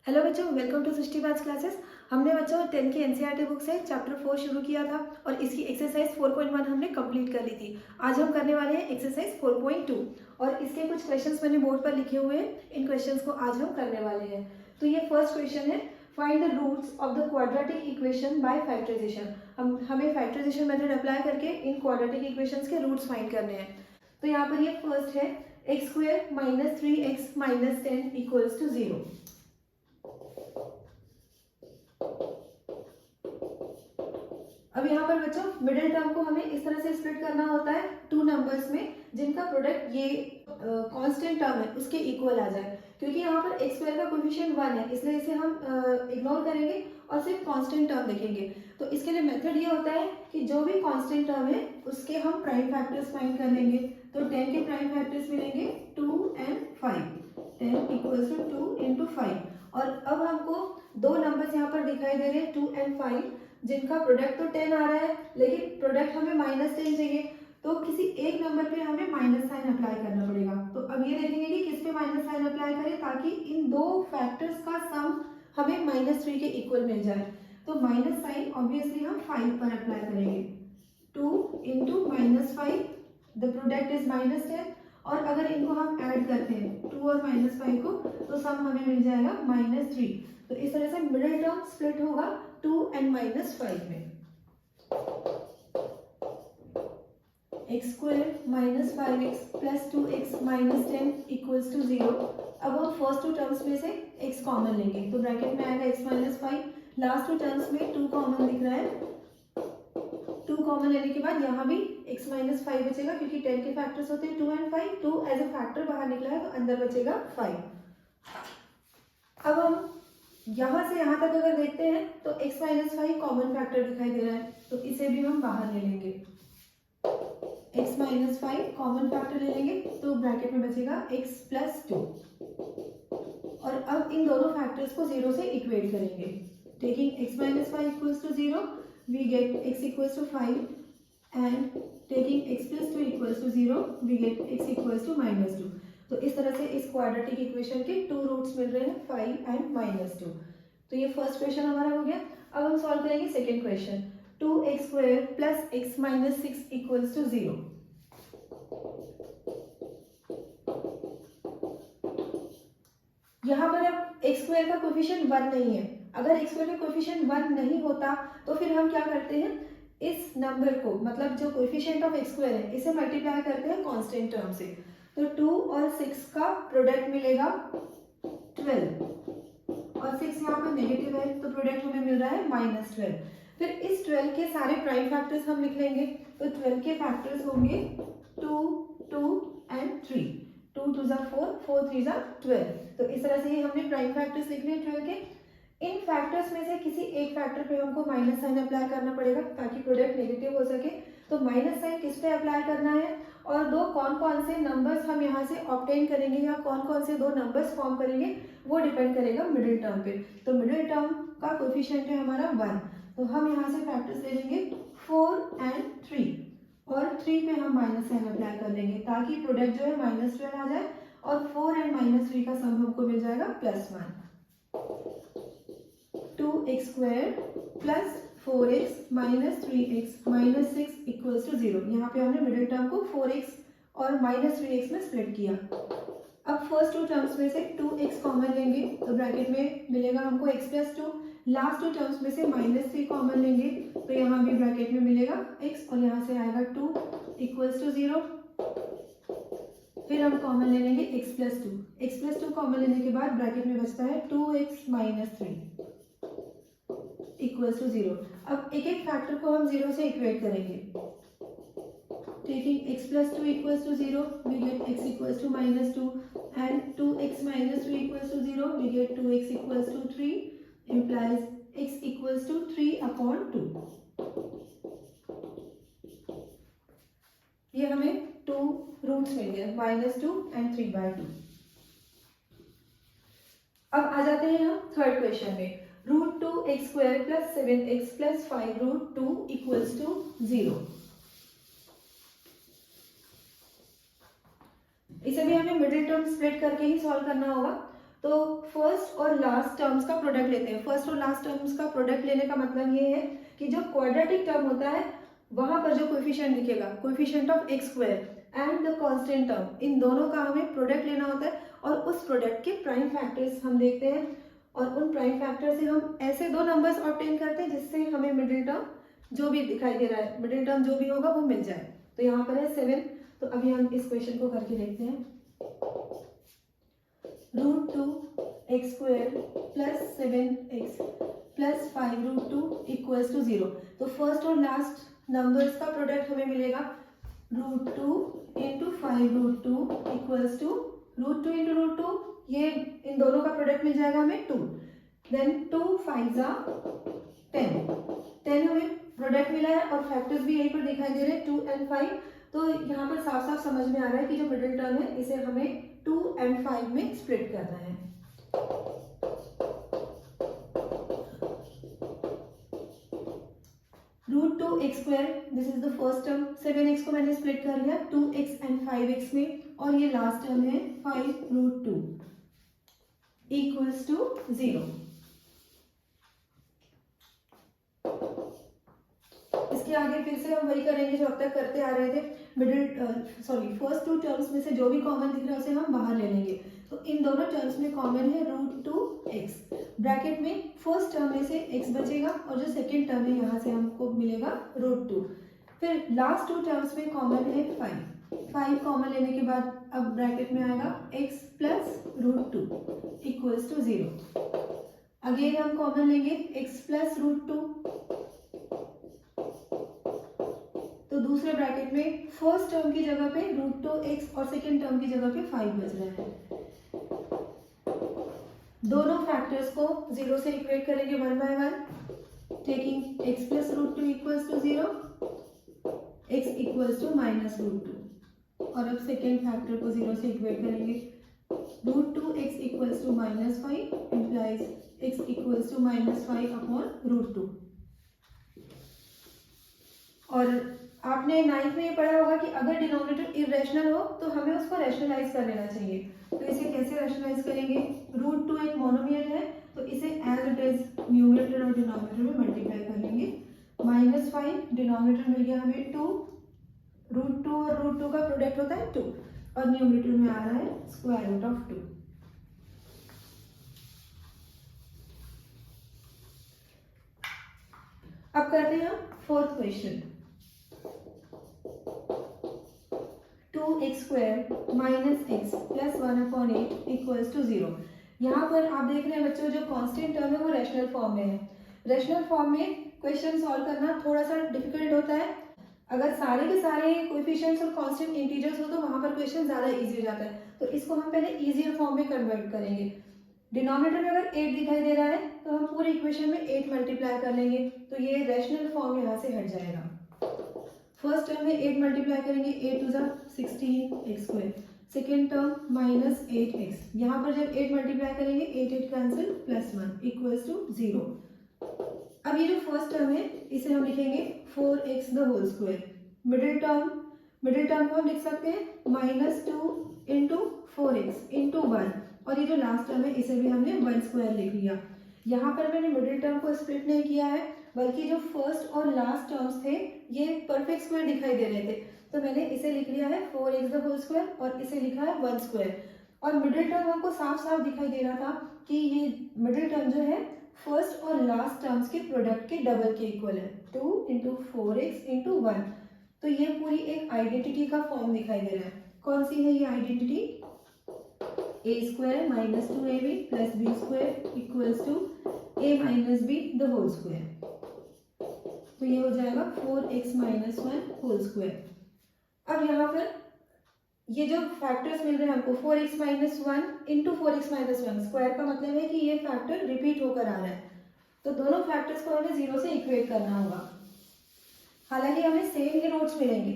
Hello बच्चों, welcome to Srishti batch classes. हमने बच्चों 10 की एनसीईआरटी बुक से चैप्टर 4 शुरू किया था और इसकी एक्सरसाइज 4.1 हमने कंप्लीट कर ली थी। आज हम करने वाले हैं एक्सरसाइज 4.2 और इसके कुछ क्वेश्चंस मैंने बोर्ड पर लिखे हुए हैं। इन क्वेश्चंस को आज हम करने वाले हैं। तो ये फर्स्ट क्वेश्चन है, find the roots of the quadratic equation by factorisation. हमें फैक्टराइजेशन मेथड अप्लाई करके इन क्वाड्रेटिक इक्वेशंस के रूट्स फाइंड करने हैं। तो यहाँ पर ये फर्स्ट है, x square minus 3x minus 10 equals to 0। अब यहाँ पर बच्चों मिडिल टर्म को हमें इस तरह से स्प्लिट करना होता है टू नंबर्स में जिनका प्रोडक्ट ये कांस्टेंट टर्म है उसके इक्वल आ जाए। क्योंकि यहाँ पर एक्स स्क्वायर का कोएफिशिएंट 1 है, इसलिए इसे हम इग्नोर करेंगे और सिर्फ कांस्टेंट टर्म लिखेंगे। तो इसके लिए मेथड ये होता है कि जो भी कांस्टेंट टर्म है उसके हम प्राइम फैक्टर्स फाइंड कर लेंगे। तो 10 के प्राइम फैक्टर्स मिलेंगे 2 and 5। 10 equals to 2 into 5। और अब हमको दो नंबर्स यहाँ पर दिखाई दे रहे हैं 2 and 5 जिनका प्रोडक्ट तो 10 आ रहा है लेकिन प्रोडक्ट हमें -10 चाहिए। तो किसी एक नंबर पे हमें माइनस साइन अप्लाई करना पड़ेगा। तो अब ये देखेंगे कि किस पे माइनस साइन अप्लाई करें ताकि इन दो फैक्टर्स का सम हमें -3 के इक्वल मिल जाए। तो माइनस साइन ऑब्वियसली हम 5 पर अप्लाई करेंगे। 2 into -5, द प्रोडक्ट इज -10। और अगर इनको हम ऐड करते हैं 2 और -5 को तो सम हमें मिल जाएगा -3। तो इस तरह से मिडिल टर्म स्प्लिट होगा 2 and -5 में। X square minus 5x plus 2x minus 10 equals to 0। अब हम फर्स्ट टू टर्म्स में से x कॉमन लेंगे तो ब्रैकेट में आएगा x minus 5। Last two terms में 2 कॉमन दिख रहा है। 2 कॉमन लेने के बाद यहाँ भी x माइनस 5 बचेगा क्योंकि 10 के फैक्टर्स होते हैं 2 and 5। 2 एज ए फैक्टर बाहर निकला है तो अंदर बचेगा 5। अब हम यहाँ से यहाँ तक अगर देखते हैं तो x माइनस 5 कॉमन फैक्टर दिखाई दे रहा है तो इसे भी हम बाहर ले लेंगे। x माइनस 5 कॉमन फैक्टर ले लेंगे तो ब्रैकेट में बचेगा x प्लस 2। और अब इन दोनों फैक्टर्स को 0 से इक्वेट करेंगे। Taking x minus 5 equals to 0 we get x equals to 5 and taking x plus 2 equals to 0 we get x equals to -2। तो इस तरह से इस क्वाड्रेटिक इक्वेशन के टू रूट्स मिल रहे हैं 5 and -2। तो ये फर्स्ट क्वेश्चन हमारा हो गया। अब हम सॉल्व करेंगे second question, 2x square plus x minus 6 equals to 0। यहाँ पर अब x स्क्वायर का कोएफिशिएंट 1 नहीं है। अगर x स्क्वायर का कोएफिशिएंट 1 नहीं होता तो फिर हम क्या करते हैं, इस नंबर को मतलब जो कोएफिशिएंट ऑफ x स्क्वायर है इसे मल्टीप्लाई करते हैं कांस्टेंट टर्म से। तो 2 और 6 का प्रोडक्ट मिलेगा 12 और 6 यहाँ पर नेगेटिव है तो प्रोडक्ट हमें मिल रहा है -12। फिर इस 12 के सारे प्राइम फैक्टर्स हम लिख लेंगे। तो 12 के फैक्टर्स होंगे 2, 2 and 3। 2 2 जा 4, 4 3 जा 12। तो इस तरह से ही हमने प्राइम फैक्टर्स लिख लिए 12 के। इन फैक्टर्स में से किसी एक फैक्टर पे हमको माइनस साइन अप्लाई करना पड़ेगा ताकि प्रोडक्ट नेगेटिव हो सके। तो माइनस साइन किस पे अप्लाई करना है और दो कौन कौन से नंबर्स हम यहाँ से ऑब्टेन करेंगे या कौन कौन से दो नंबर्स फॉर्म करेंगे वो डिपेंड करेगा मिडिल टर्म पे। तो मिडिल टर्म का कोएफिशिएंट है हमारा 1। तो हम यहाँ से फैक्टर्स ले लेंगे 4 and 3 और 3 पे हम माइनस साइन अप्लाई कर लेंगे ताकि प्रोडक्ट जो है -12 आ जाए और 4 and -3 का सम हमको मिल जाएगा +1। 2x square plus 4x minus 3x minus 6 equals to 0। यहाँ पे हमने मिडिल टर्म को 4x और -3x में स्प्लिट किया। अब फर्स्ट टू टर्म्स में से 2x कॉमन लेंगे तो ब्रैकेट में मिलेगा हमको x plus 2। Last two terms में से -3 कॉमन लेंगे तो यहाँ भी ब्रैकेट में मिलेगा x और यहाँ से आएगा 2 इक्वल्स टू 0। फिर हम कॉमन ले लेंगे x plus 2। x plus 2 common लेने के बाद ब्रैकेट में बचता है 2x माइनस 3 इक्वल्स टू 0। अब एक एक फैक्टर को हम 0 से इक्वेट करेंगे। Taking x plus 2 equals to 0, we get x equals to -2 and 2x minus 3 equals to 0, we get 2x equals to 3 implies x equals to 3 upon 2। ये हमें 2 roots मिल गए -2 and 3/2। अब आ जाते हैं हम थर्ड क्वेश्चन में, √2x square plus 7x plus 5√2 equals to 0। इसे भी हमें मिडिल टर्म स्प्लिट करके ही सॉल्व करना होगा। तो फर्स्ट और लास्ट टर्म्स का प्रोडक्ट लेते हैं। फर्स्ट और लास्ट टर्म्स का प्रोडक्ट लेने का मतलब ये है कि जो क्वाड्रेटिक टर्म होता है वहां पर जो कोएफिशिएंट दिखेगा, coefficient of x square and the constant term, इन दोनों का हमें प्रोडक्ट लेना होता है और उस प्रोडक्ट के प्राइम फैक्टर्स हम देखते हैं और उन प्राइम फैक्टर से हम ऐसे दो नंबर्स ऑब्टेन करते हैं जिससे हमें मिडिल टर्म जो भी दिखाई दे रहा है, मिडिल टर्म जो भी होगा वो मिल जाए। तो यहाँ पर है 7। तो अभी हम इस क्वेश्चन को करके देखते हैं। √2x² + 7x + 5√2 = 0। तो फर्स्ट और लास्ट नंबर्स का प्रोडक्ट हमें मिलेगा √2 × 5√2 = √2 × √2, ये इन दोनों का प्रोडक्ट मिल जाएगा हमें 2। देन 2 5 10 हमें प्रोडक्ट मिला है और फैक्टर्स भी यहीं पर दिखाई दे रहे हैं 2 और 5। तो यहाँ पर साफ साफ समझ में आ रहा है कि जो मिडिल टर्म है इसे हमें 2 और 5 में स्प्लिट करना है। √2x², this is the first term. 7x को मैंने स्प्लिट कर लिया 2x और 5x में, और ये लास्ट टर्म है 5√2 = 0। इसके आगे फिर से हम वही करेंगे जो अब तक करते आ रहे थे। फर्स्ट 2 टर्म्स में से जो भी कॉमन दिख रहा है उसे हम बाहर ले लेंगे। तो इन दोनों टर्म्स में कॉमन है √2x, ब्रैकेट में फर्स्ट टर्म में से x बचेगा और जो सेकेंड टर्म है यहाँ से हमको मिलेगा √2। फिर लास्ट 2 टर्म्स में कॉमन है 5 कॉमन लेने के बाद अब ब्रैकेट में आएगा x + √2 = 0। अगेन हम कॉमन लेंगे x + √2, तो दूसरे ब्रैकेट में फर्स्ट टर्म की जगह पे √2x और सेकेंड टर्म की जगह पे 5 बच रहा है। दोनों फैक्टर्स को 0 से इक्वेट करेंगे 1 बाय 1, टेकिंग x + √2 = 0, x = -√2। और अब सेकेंड फैक्टर को 0 से इक्वेट करेंगे, √2x = -5 implies x = -5/√2। और आपने 9th में ये पढ़ा होगा कि अगर डिनोमिनेटर इरेशनल हो तो हमें उसको रैशनलाइज कर लेना चाहिए। तो इसे कैसे रैशनलाइज करेंगे? √2 एक मोनोमियल है तो इसे एज इट इज न्यूमरेटर और डिनोमिनेटर में मल्टीप्लाई कर लेंगे। -5 डिनोमिनेटर मिल गया हमें 2, √2 और √2 का प्रोडक्ट होता है 2 और न्यूमरेटर में आ रहा है √2। अब करते हैं फोर्थ क्वेश्चन। 2x² - x + 1/8 = 0। यहाँ पर आप देख रहे हैं बच्चों जो कांस्टेंट टर्म है वो रैशनल फॉर्म में है। रैशनल फॉर्म में क्वेश्चन सॉल्व करना थोड़ा सा डिफिकल्ट होता है। अगर सारे के सारे कोएफिशिएंट्स और कांस्टेंट इंटीजर्स हो तो वहाँ पर क्वेश्चन ज़्यादा इजी हो जाता है। तो इसको हम पहले इजियर फॉर्म में कन्वर्ट करेंगे। डिनोमिनेटर में अगर 8 दिखाई दे रहा है तो हम पूरे इक्वेशन में 8 मल्टीप्लाई कर लेंगे, तो ये रैशनल फॉर्म यहाँ से हट जाएगा। फर्स्ट टर्म में 8 मल्टीप्लाई करेंगे, 8 × 16x², सेकेंड टर्म -8x, यहाँ पर जब 8 मल्टीप्लाई करेंगे 8 कैंसिल +1 = 0। अब ये जो फर्स्ट टर्म है इसे हम लिखेंगे 4x²। मिडिल टर्म को हम लिख सकते हैं -2 × 4x × 1, और ये जो लास्ट टर्म है इसे भी हमने 1² लिख लिया। यहाँ पर मैंने मिडिल टर्म को स्प्लिट नहीं किया है, बल्कि जो फर्स्ट और लास्ट टर्म्स थे ये परफेक्ट स्क्वायर दिखाई दे रहे थे, तो मैंने इसे लिख लिया है 4x² और इसे लिखा है 1²। और मिडिल टर्म हमको साफ साफ दिखाई दे रहा था कि ये मिडिल टर्म जो है फर्स्ट और लास्ट टर्म्स के प्रोडक्ट के डबल के इक्वल है, 2 × 4x × 1। तो ये पूरी एक आइडेंटिटी का फॉर्म दिखाई दे रहा है। कौन सी है ये identity? a² - 2ab + b² = a - b the whole square। तो ये हो जाएगा 4x - 1 होल स्क्वायर। अब यहाँ पर ये जो फैक्टर्स मिल रहे हैं हमको 4x - 1 × 4x - 1, स्क्वायर का मतलब है कि ये फैक्टर रिपीट होकर आ रहा है, तो दोनों फैक्टर्स को हमें 0 से इक्वेट करना होगा। हालांकि हमें सेम ही रूट्स मिलेंगे,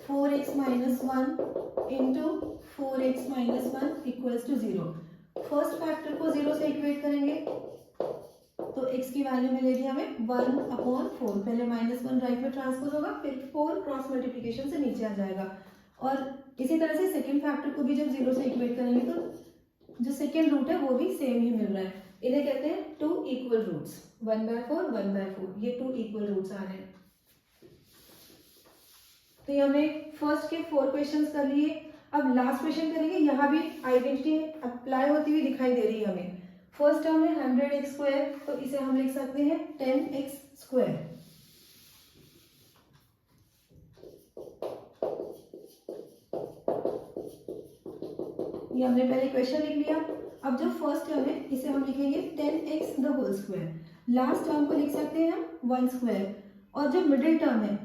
4x - 1 × 4x - 1 = 0। फर्स्ट फैक्टर को 0 से इक्वेट करेंगे तो x की वैल्यू मिलेगी हमें 1/4। पहले -1 राइट में ट्रांसपोज होगा, फिर 4 क्रॉस मल्टीप्लिकेशन से नीचे आ जाएगा। और इसी तरह से सेकेंड फैक्टर को भी जब 0 से इक्वेट करेंगे तो जो सेकेंड रूट है वो भी सेम ही मिल रहा है। इन्हें कहते हैं टू इक्वल रूट्स, 1/4 1/4, ये टू इक्वल रूट्स आ रहे हैं। तो ये हमने फर्स्ट के 4 क्वेश्चंस कर लिए। अब लास्ट क्वेश्चन करेंगे। यहाँ भी आइडेंटिटी अप्लाई होती हुई दिखाई दे रही है हमें। फर्स्ट टर्म है 100x², तो इसे हम लिख सकते हैं 10x²। ये हमने पहले क्वेश्चन लिख लिया। अब जो फर्स्ट टर्म है इसे हम लिखेंगे 10x²। लास्ट टर्म को लिख सकते हैं हम 1²। और जो मिडिल टर्म है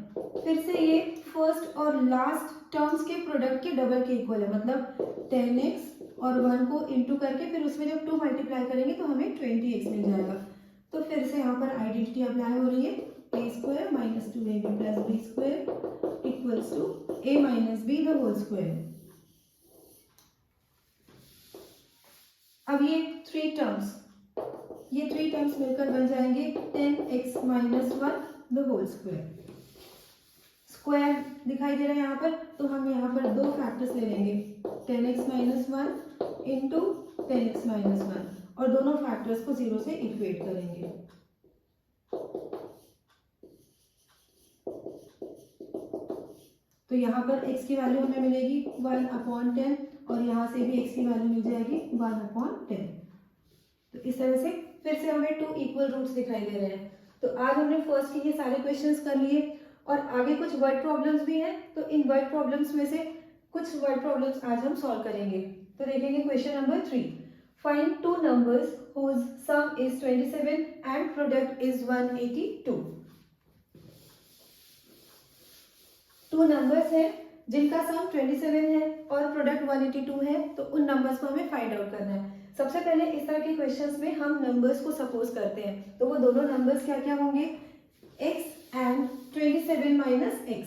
फिर से ये फर्स्ट और लास्ट टर्म्स के प्रोडक्ट के डबल के इक्वल है, मतलब 10x और 1 को इंटू करके फिर उसमें जब 2 मल्टीप्लाई करेंगे तो हमें 20x मिल जाएगा। तो फिर से यहाँ पर आइडेंटिटी अप्लाई हो रही है, a² - 2ab + b² = a - b the whole square. अब ये थ्री टर्म्स मिलकर बन जाएंगे 10x - 1 the whole square. Square दिखाई दे रहा है यहाँ पर, तो हम यहाँ पर दो फैक्टर्स ले लेंगे, 10x - 1 इंटू 10x - 1, और दोनों फैक्टर्स को 0 से इक्वेट करेंगे। तो यहाँ पर x की वैल्यू हमें मिलेगी 1/10 और यहाँ से भी x की वैल्यू मिल जाएगी 1/10। तो इस तरह से फिर से हमें टू इक्वल रूट्स दिखाई दे रहे हैं। तो आज हमने फर्स्ट के ये सारे क्वेश्चंस कर लिए और आगे कुछ वर्ड प्रॉब्लम्स भी हैं। तो इन वर्ड प्रॉब्लम्स में से कुछ वर्ड प्रॉब्लम्स आज हम सॉल्व करेंगे। तो देखेंगे question number 3, find two numbers whose sum is 27 and product is 182। Two numbers हैं जिनका सम 27 है और प्रोडक्ट 182 है, तो उन नंबर्स को हमें फाइंड आउट करना है। सबसे पहले इस तरह के क्वेश्चंस में हम नंबर्स को सपोज करते हैं, तो वो दोनों नंबर्स क्या क्या होंगे, x and 27 minus x।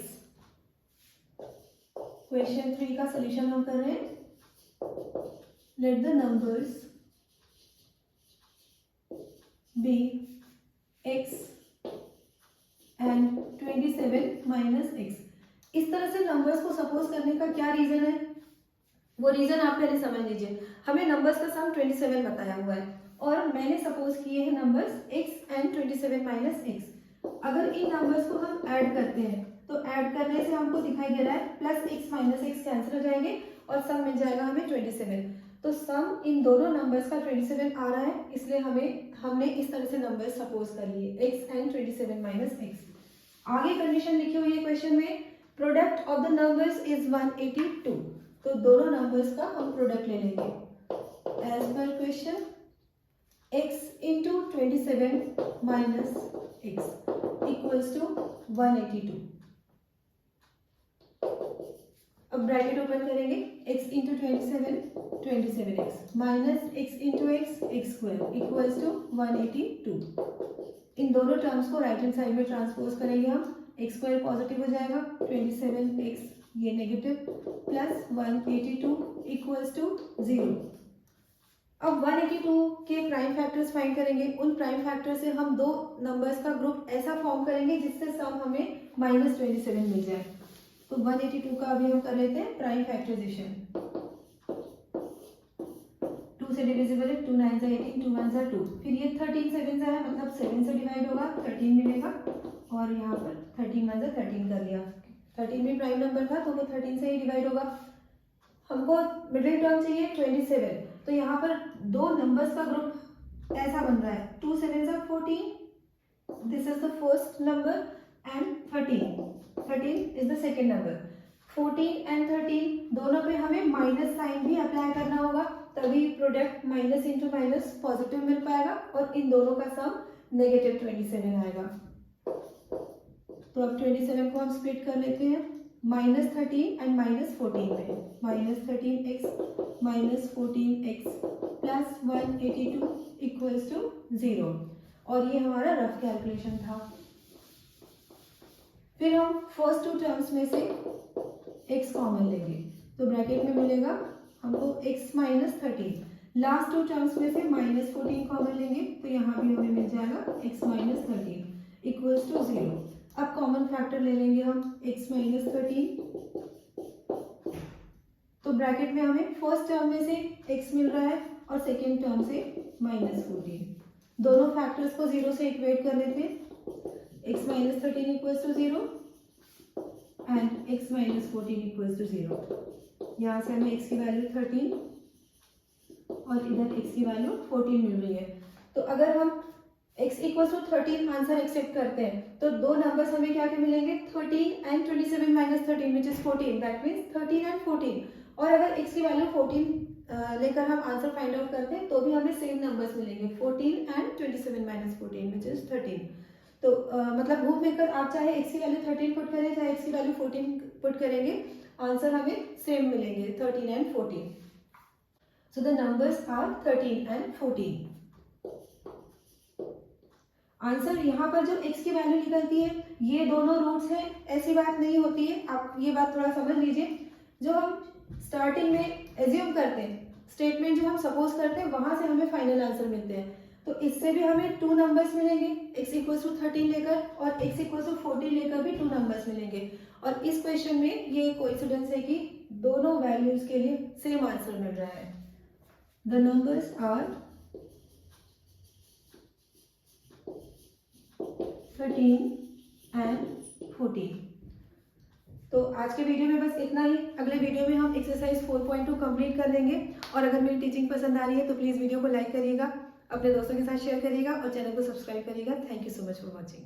Question 3 का सोल्यूशन हम कर रहे हैं। Let the numbers be x and 27 minus x। इस तरह से नंबर्स को सपोज करने का क्या रीजन है, वो रीजन आप पहले समझ लीजिए। हमें नंबर्स का सम 27 बताया हुआ है और मैंने सपोज किए हैं numbers x and 27 minus x। अगर इन नंबर्स को हम ऐड करते हैं तो ऐड करने से हमको दिखाई दे रहा है plus x minus x cancel हो जाएंगे और सम मिल जाएगा हमें 27। तो सम इन दोनों नंबर्स का 27 आ रहा है, इसलिए हमने इस तरह से नंबर्स सपोज कर लिए x एंड 27 माइनस x। आगे कंडीशन लिखी हुई है क्वेश्चन में, product of the numbers is 182। तो दोनों नंबर्स का हम प्रोडक्ट ले लेंगे एज पर question, x into 27 minus x equals to 182। अब ब्रैकेट ओपन करेंगे, x into 27 minus x into x² equals to 182। इन दोनों टर्म्स को राइट हैंड साइड में ट्रांसपोज करेंगे हम, x² पॉजिटिव हो जाएगा, 27x ये नेगेटिव, प्लस 182 इक्वल्स टू 0। अब 182 के प्राइम फैक्टर्स फाइंड करेंगे। उन प्राइम फैक्टर से हम दो नंबर्स का ग्रुप ऐसा फॉर्म करेंगे जिससे सम हमें -27 मिल जाए। तो 182 का अभी हम कर लेते हैं प्राइम फैक्टराइजेशन। 2 से डिविजिबल है, 2 9 से 18, 2 1 से 2, फिर ये 13 7 से है, मतलब 7 से डिवाइड होगा 13 मिलेगा, और यहाँ पर 13 1 से 13 कर लिया। 13 भी प्राइम नंबर था तो वो 13 से ही डिवाइड होगा। हमको मिडिल टर्म चाहिए 27, तो यहाँ पर दो नंबर्स का ग्रुप ऐसा बन रहा है, 2 7 से 14, this is the first number, and 13 is the second number. 14 and 13 दोनों पे हमें माइनस साइन भी अप्लाई करना होगा, तभी product minus into minus positive मिल पाएगा और इन दोनों का सम -27 आएगा। तो अब 27 को हम स्प्लिट कर लेते हैं, -13 एंड -14 में, -13x minus 14x plus 182 equals to 0, और ये हमारा रफ कैलकुलेशन था। फिर हम फर्स्ट टू टर्म्स में से x कॉमन लेंगे, तो ब्रैकेट में मिलेगा हमको x minus 13। Last two terms में से -14 कॉमन लेंगे, तो यहाँ भी हमें मिल जाएगा x माइनस 13 इक्वल्स टू 0। अब कॉमन फैक्टर ले लेंगे हम x माइनस 13, तो तो ब्रैकेट में हमें फर्स्ट टर्म में से x मिल रहा है और सेकेंड टर्म से -14। दोनों फैक्टर्स को 0 से इक्वेट कर लेते हैं। x minus 13 equals to 0 and x minus 14 equals to 0। यहाँ से हमें x की वैल्यू 13 और इधर x की वैल्यू 14 मिल रही है। तो अगर हम x equals to 13 answer accept करते हैं तो दो नंबर्स हमें क्या क्या मिलेंगे, 13 and 27 minus 13 which is 14, that means 13 and 14। और अगर x की वैल्यू 14 लेकर हम आंसर फाइंड आउट करते हैं तो भी हमें सेम नंबर्स मिलेंगे, 14 एंड 27 माइनस 14 विच इज 13। तो मतलब घूम फिर कर आप चाहे x की वैल्यू 13 पुट करें चाहे x की वैल्यू 14 पुट करेंगे, आंसर हमें सेम मिलेंगे, 13 and 14। So the numbers are 13 and 14। Answer यहाँ पर जो x की वैल्यू निकलती है ये दोनों रूट्स हैं, ऐसी बात नहीं होती है, आप ये बात थोड़ा समझ लीजिए। जो हम स्टार्टिंग में एज्यूम करते हैं, स्टेटमेंट जो हम सपोज करते हैं वहां से हमें फाइनल आंसर मिलते हैं। तो इससे भी हमें 2 नंबर्स मिलेंगे, x इक्वल्स टू 13 लेकर और x इक्वल्स टू 14 लेकर भी 2 नंबर्स मिलेंगे। और इस क्वेश्चन में ये कोइंसिडेंस है कि दोनों वैल्यूज के लिए सेम आंसर मिल रहा है। The numbers are 13 and 14। तो आज के वीडियो में बस इतना ही। अगले वीडियो में हम एक्सरसाइज 4.2 कंप्लीट कर लेंगे। और अगर मेरी टीचिंग पसंद आ रही है तो प्लीज़ वीडियो को लाइक करिएगा, अपने दोस्तों के साथ शेयर करिएगा और चैनल को सब्सक्राइब करिएगा। Thank you so much for watching.